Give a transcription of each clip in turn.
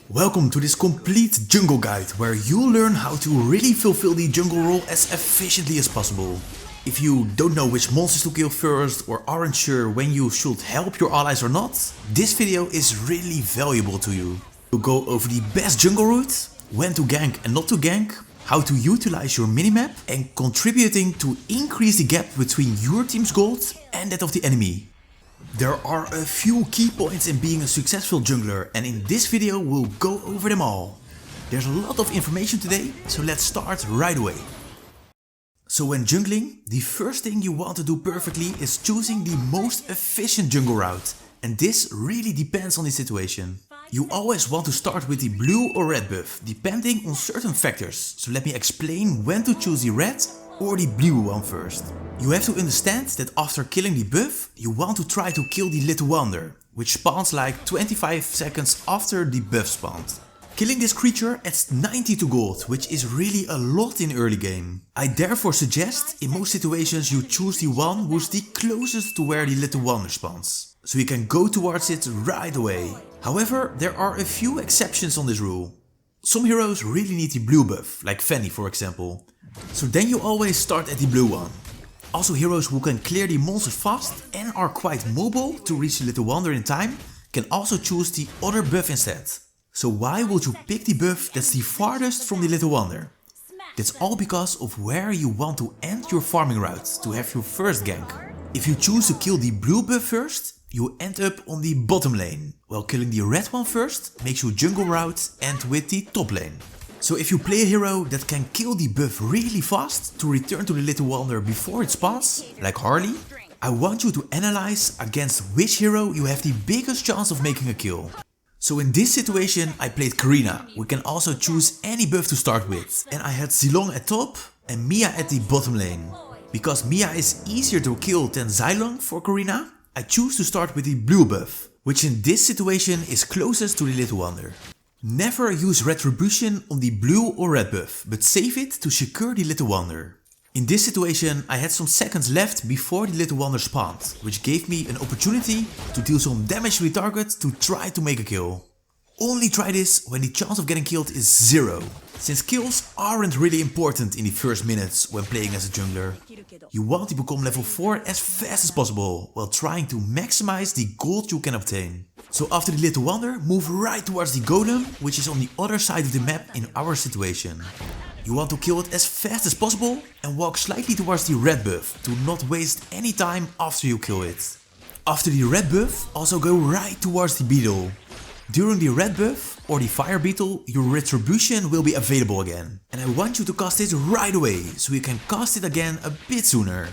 Welcome to this complete jungle guide where you learn how to really fulfill the jungle role as efficiently as possible. If you don't know which monsters to kill first or aren't sure when you should help your allies or not, this video is really valuable to you. We'll go over the best jungle route, when to gank and not to gank, how to utilize your minimap and contributing to increase the gap between your team's gold and that of the enemy. There are a few key points in being a successful jungler, and in this video we'll go over them all. There's a lot of information today, so let's start right away. So when jungling, the first thing you want to do perfectly is choosing the most efficient jungle route, and this really depends on the situation. You always want to start with the blue or red buff, depending on certain factors, so let me explain when to choose the red or the blue one first. You have to understand that after killing the buff, you want to try to kill the little wonder, which spawns like 25 seconds after the buff spawned. Killing this creature adds 92 gold, which is really a lot in early game. I therefore suggest in most situations you choose the one who's the closest to where the little wonder spawns, so you can go towards it right away. However, there are a few exceptions on this rule. Some heroes really need the blue buff, like Fanny for example. So then you always start at the blue one. Also heroes who can clear the monsters fast and are quite mobile to reach the little wonder in time can also choose the other buff instead. So why would you pick the buff that's the farthest from the little wonder? That's all because of where you want to end your farming route to have your first gank. If you choose to kill the blue buff first, you end up on the bottom lane, while killing the red one first makes your jungle route end with the top lane. So if you play a hero that can kill the buff really fast to return to the little wonder before it spawns, like Harley, I want you to analyze against which hero you have the biggest chance of making a kill. So in this situation I played Karina. We can also choose any buff to start with, and I had Zilong at top and Mia at the bottom lane. Because Mia is easier to kill than Zilong for Karina, I choose to start with the blue buff, which in this situation is closest to the little wonder. Never use retribution on the blue or red buff, but save it to secure the little wonder. In this situation I had some seconds left before the little wonder spawned, which gave me an opportunity to deal some damage to the target to try to make a kill. Only try this when the chance of getting killed is 0, since kills aren't really important in the first minutes when playing as a jungler. You want to become level 4 as fast as possible, while trying to maximize the gold you can obtain. So after the little wonder, move right towards the golem, which is on the other side of the map in our situation. You want to kill it as fast as possible and walk slightly towards the red buff to not waste any time after you kill it. After the red buff, also go right towards the beetle. During the red buff or the fire beetle, your retribution will be available again. And I want you to cast it right away, so you can cast it again a bit sooner.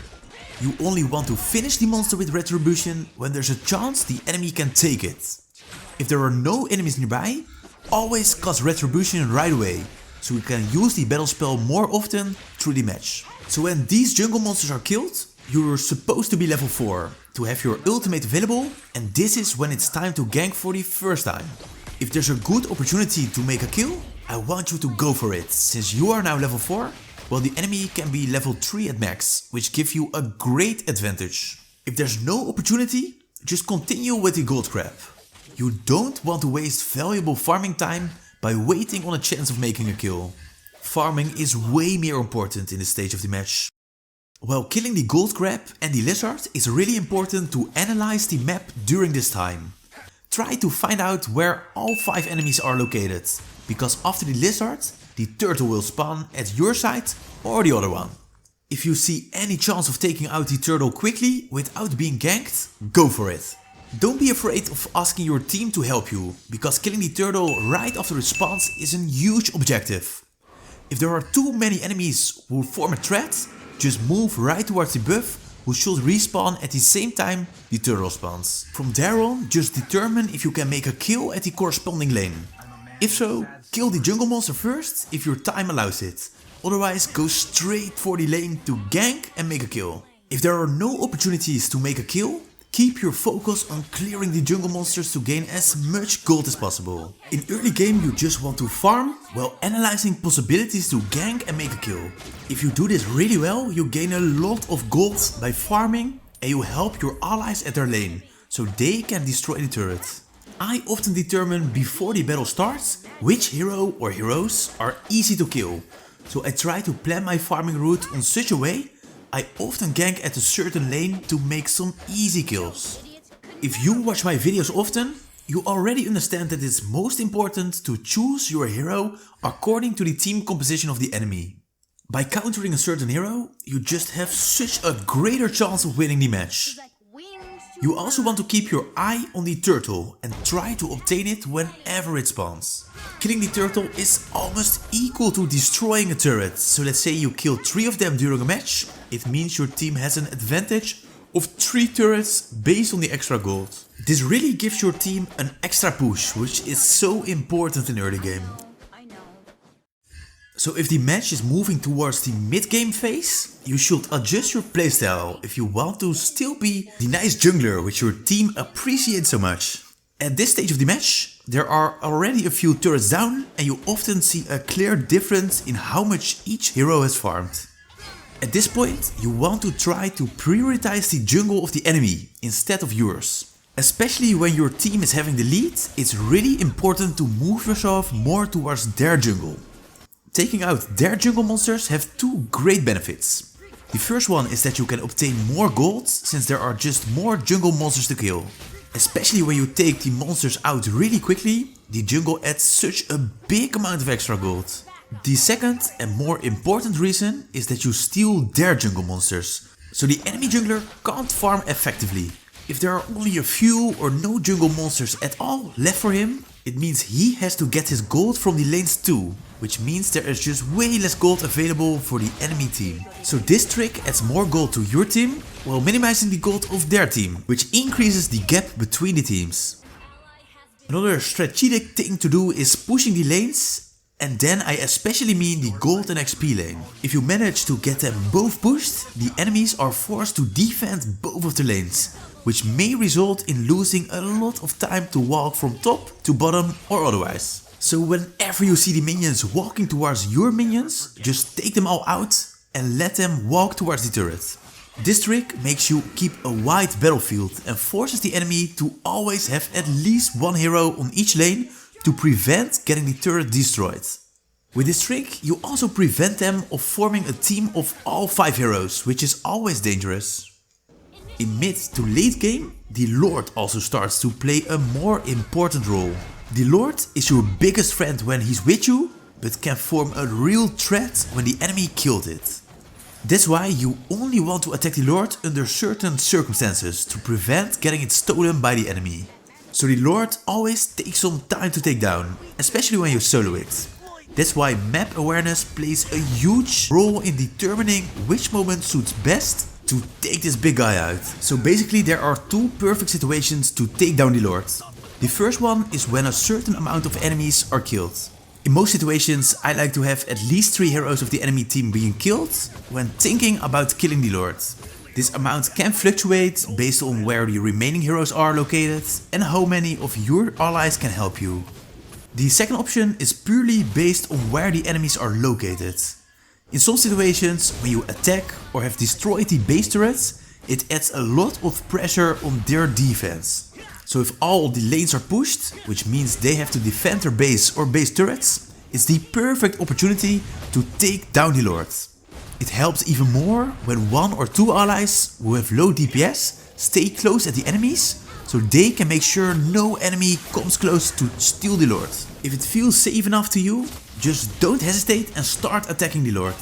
You only want to finish the monster with retribution when there's a chance the enemy can take it. If there are no enemies nearby, always cast retribution right away, so you can use the battle spell more often through the match. So when these jungle monsters are killed, you're supposed to be level 4 to have your ultimate available, and this is when it's time to gank for the first time. If there's a good opportunity to make a kill, I want you to go for it, since you are now level 4, while the enemy can be level 3 at max, which gives you a great advantage. If there's no opportunity, just continue with the gold grab. You don't want to waste valuable farming time by waiting on a chance of making a kill. Farming is way more important in this stage of the match. While killing the gold grab and the lizard, it's really important to analyze the map during this time. Try to find out where all 5 enemies are located, because after the lizard, the turtle will spawn at your side or the other one. If you see any chance of taking out the turtle quickly without being ganked, go for it. Don't be afraid of asking your team to help you, because killing the turtle right after it spawns is a huge objective. If there are too many enemies who form a threat, just move right towards the buff, who should respawn at the same time the turtle spawns. From there on, just determine if you can make a kill at the corresponding lane. If so, kill the jungle monster first if your time allows it. Otherwise, go straight for the lane to gank and make a kill. If there are no opportunities to make a kill, keep your focus on clearing the jungle monsters to gain as much gold as possible. In early game you just want to farm while analyzing possibilities to gank and make a kill. If you do this really well, you gain a lot of gold by farming and you help your allies at their lane, so they can destroy the turret. I often determine before the battle starts which hero or heroes are easy to kill. So I try to plan my farming route in such a way I often gank at a certain lane to make some easy kills. If you watch my videos often, you already understand that it's most important to choose your hero according to the team composition of the enemy. By countering a certain hero, you just have such a greater chance of winning the match. You also want to keep your eye on the turtle and try to obtain it whenever it spawns. Killing the turtle is almost equal to destroying a turret, so let's say you kill 3 of them during a match, it means your team has an advantage of 3 turrets based on the extra gold. This really gives your team an extra push, which is so important in early game. So if the match is moving towards the mid-game phase, you should adjust your playstyle if you want to still be the nice jungler which your team appreciates so much. At this stage of the match, there are already a few turrets down and you often see a clear difference in how much each hero has farmed. At this point, you want to try to prioritize the jungle of the enemy instead of yours. Especially when your team is having the lead, it's really important to move yourself more towards their jungle. Taking out their jungle monsters have 2 great benefits. The first one is that you can obtain more gold since there are just more jungle monsters to kill. Especially when you take the monsters out really quickly, the jungle adds such a big amount of extra gold. The second and more important reason is that you steal their jungle monsters, so the enemy jungler can't farm effectively. If there are only a few or no jungle monsters at all left for him, it means he has to get his gold from the lanes too, which means there is just way less gold available for the enemy team. So this trick adds more gold to your team while minimizing the gold of their team, which increases the gap between the teams. Another strategic thing to do is pushing the lanes, and then I especially mean the gold and XP lane. If you manage to get them both pushed, the enemies are forced to defend both of the lanes, which may result in losing a lot of time to walk from top to bottom or otherwise. So whenever you see the minions walking towards your minions, just take them all out and let them walk towards the turret. This trick makes you keep a wide battlefield and forces the enemy to always have at least one hero on each lane to prevent getting the turret destroyed. With this trick, you also prevent them of forming a team of all 5 heroes, which is always dangerous. In mid to late game, the Lord also starts to play a more important role. The Lord is your biggest friend when he's with you, but can form a real threat when the enemy killed it. That's why you only want to attack the Lord under certain circumstances to prevent getting it stolen by the enemy. So the Lord always takes some time to take down, especially when you solo it. That's why map awareness plays a huge role in determining which moment suits best to take this big guy out. So basically there are 2 perfect situations to take down the Lord. The first one is when a certain amount of enemies are killed. In most situations I like to have at least 3 heroes of the enemy team being killed when thinking about killing the Lord. This amount can fluctuate based on where the remaining heroes are located and how many of your allies can help you. The second option is purely based on where the enemies are located. In some situations, when you attack or have destroyed the base turrets, it adds a lot of pressure on their defense. So if all the lanes are pushed, which means they have to defend their base or base turrets, it's the perfect opportunity to take down the Lord. It helps even more when 1 or 2 allies who have low DPS stay close at the enemies, so they can make sure no enemy comes close to steal the Lord. If it feels safe enough to you, just don't hesitate and start attacking the Lord.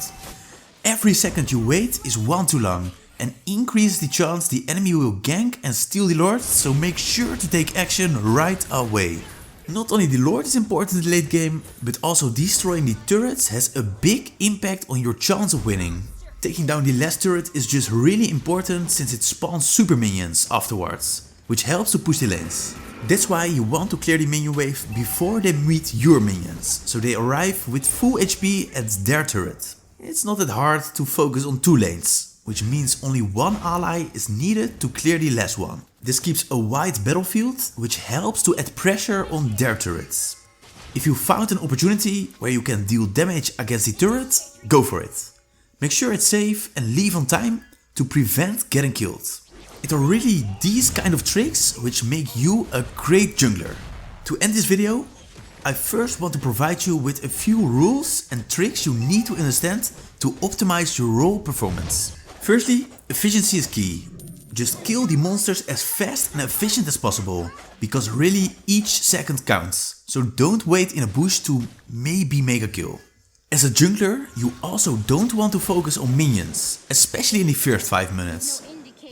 Every second you wait is 1 too long and increases the chance the enemy will gank and steal the Lord, so make sure to take action right away. Not only the Lord is important in the late game, but also destroying the turrets has a big impact on your chance of winning. Taking down the last turret is just really important since it spawns super minions afterwards, which helps to push the lanes. That's why you want to clear the minion wave before they meet your minions, so they arrive with full HP at their turret. It's not that hard to focus on 2 lanes, which means only 1 ally is needed to clear the last one. This keeps a wide battlefield, which helps to add pressure on their turrets. If you found an opportunity where you can deal damage against the turret, go for it. Make sure it's safe and leave on time to prevent getting killed. It are really these kind of tricks which make you a great jungler. To end this video, I first want to provide you with a few rules and tricks you need to understand to optimize your role performance. Firstly, efficiency is key. Just kill the monsters as fast and efficient as possible, because really each second counts. So don't wait in a bush to maybe make a kill. As a jungler, you also don't want to focus on minions, especially in the first 5 minutes.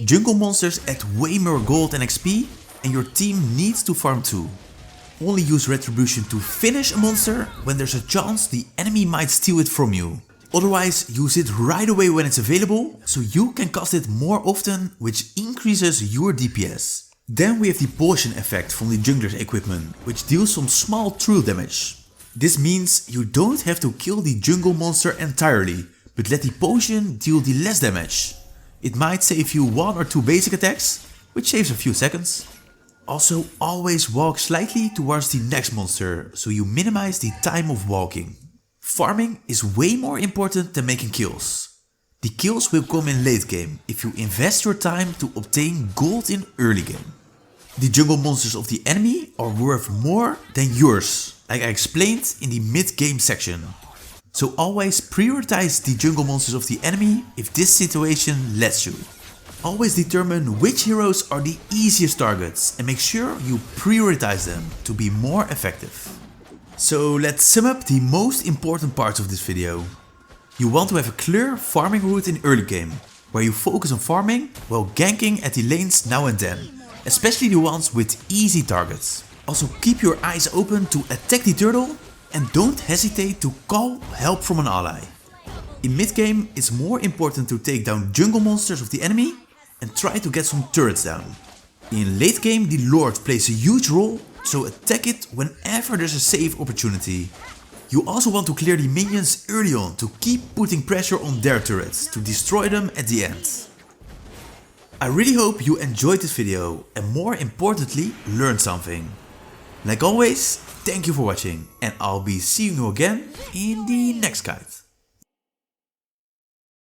Jungle monsters add way more gold and XP, and your team needs to farm too. Only use retribution to finish a monster when there's a chance the enemy might steal it from you. Otherwise, use it right away when it's available, so you can cast it more often, which increases your DPS. Then we have the potion effect from the jungler's equipment, which deals some small true damage. This means you don't have to kill the jungle monster entirely, but let the potion deal the less damage. It might save you 1 or 2 basic attacks, which saves a few seconds. Also, always walk slightly towards the next monster, so you minimize the time of walking. Farming is way more important than making kills. The kills will come in late game if you invest your time to obtain gold in early game. The jungle monsters of the enemy are worth more than yours, like I explained in the mid-game section. So always prioritize the jungle monsters of the enemy if this situation lets you. Always determine which heroes are the easiest targets and make sure you prioritize them to be more effective. So let's sum up the most important parts of this video. You want to have a clear farming route in early game, where you focus on farming while ganking at the lanes now and then, especially the ones with easy targets. Also keep your eyes open to attack the turtle and don't hesitate to call help from an ally. In mid game it's more important to take down jungle monsters of the enemy and try to get some turrets down. In late game the Lord plays a huge role, so attack it whenever there's a safe opportunity. You also want to clear the minions early on to keep putting pressure on their turrets to destroy them at the end. I really hope you enjoyed this video and more importantly learned something. Like always, thank you for watching and I'll be seeing you again in the next guide.